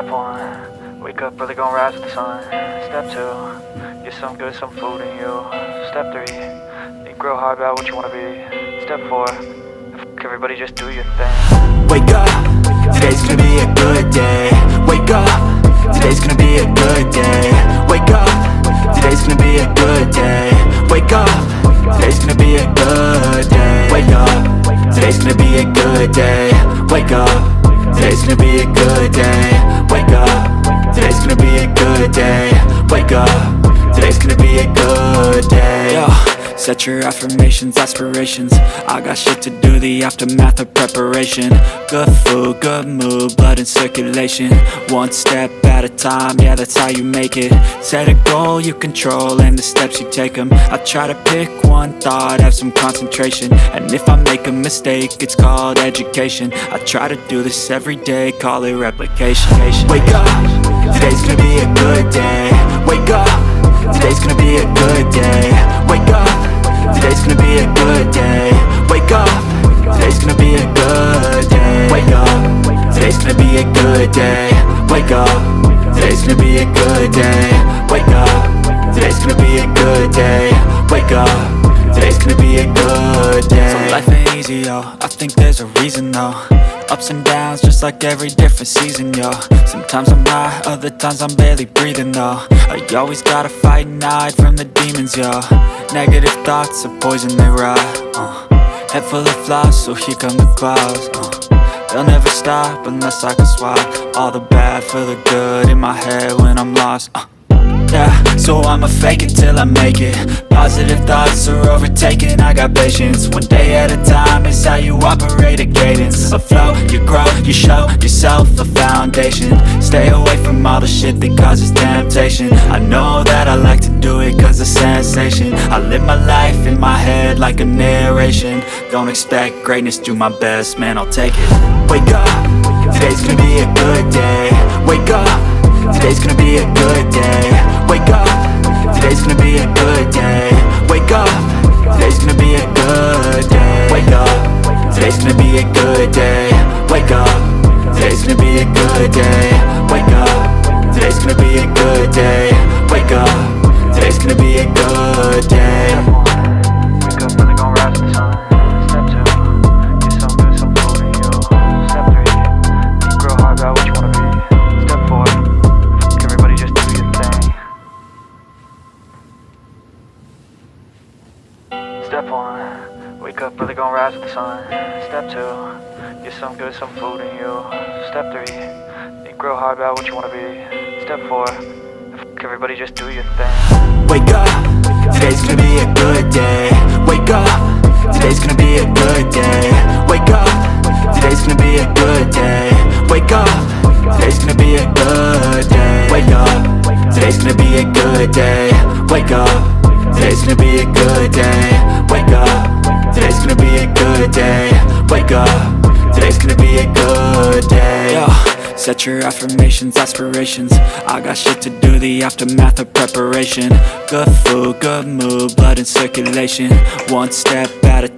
Step 1, wake up early, gonna rise with the sun. Step 2, get some good, some food in you. Step 3, think real hard about what you wanna be. Step 4, everybody just do your thing. Wake up, today's gonna be a good day. Wake up, today's gonna be a good day. Wake up, today's gonna be a good day. Wake up, today's gonna be a good day. Wake up, today's gonna be a good day. Wake up, today's gonna be a good day. Wake up, today's gonna be a good day. Wake up, today's gonna be a good day. Yo, set your affirmations, aspirations. I got shit to do, the aftermath of preparation. Good food, good mood, blood in circulation. One step at a time, yeah, that's how you make it. Set a goal you control and the steps you take them. I try to pick one thought, have some concentration. And if I make a mistake, it's called education. I try to do this every day, call it replication. Wake up, today's gonna be a good day. Wake up, today's gonna be a good day. Wake up, today's gonna be a good day. Wake up, today's gonna be a good day. Wake up, today's gonna be a good day. Wake up, today's gonna be a good day. Wake up, today's gonna be a good day. Wake up, today's gonna be a good day. So life ain't easy, yo, I think there's a reason though. Ups and downs, just like every different season, yo. Sometimes I'm high, other times I'm barely breathing, though. I always gotta fight and hide from the demons, yo. Negative thoughts are poison, they rot. Head full of flies, so here come the clouds. They'll never stop unless I can swap all the bad for the good in my head when I'm lost. Yeah, so I'ma fake it till I make it. Positive thoughts are overtaken, I got patience. One day at a time is how you operate a cadence. A flow, you grow, you show yourself a foundation. Stay away from all the shit that causes temptation. I know that I like to do it cause it's sensation. I live my life in my head like a narration. Don't expect greatness, do my best, man, I'll take it. Wake up, today's gonna be a good day. Wake up, today's gonna be a good day. Wake up, today's gonna be a good day. Wake up, today's gonna be a good day. Wake up, today's gonna be a good day. Wake up, today's gonna be a good day. Wake up, today's gonna be a good day. Wake up, today's gonna be a good day. Wake up early, gonna rise with the sun. Step 2, get some good, some food in you. Step 3, think real hard about what you wanna be. Step 4, everybody just do your thing. Step 1, wake up early, gonna rise with the sun. Step 2, get some good, some food in you. Step 3, think real hard about what you wanna be. Step 4, everybody just do your thing. Wake up, today's gonna be a good day. Wake up, today's gonna be a good day. Wake up, today's gonna be a good day. Wake up, today's gonna be a good day. Wake up, today's gonna be a good day. Wake up, today's gonna be a good day. Wake up, today's gonna be a good day. Wake up, today's gonna be a good day. Yo, set your affirmations, aspirations. I got shit to do, the aftermath of preparation. Good food, good mood, blood in circulation. One step at a time.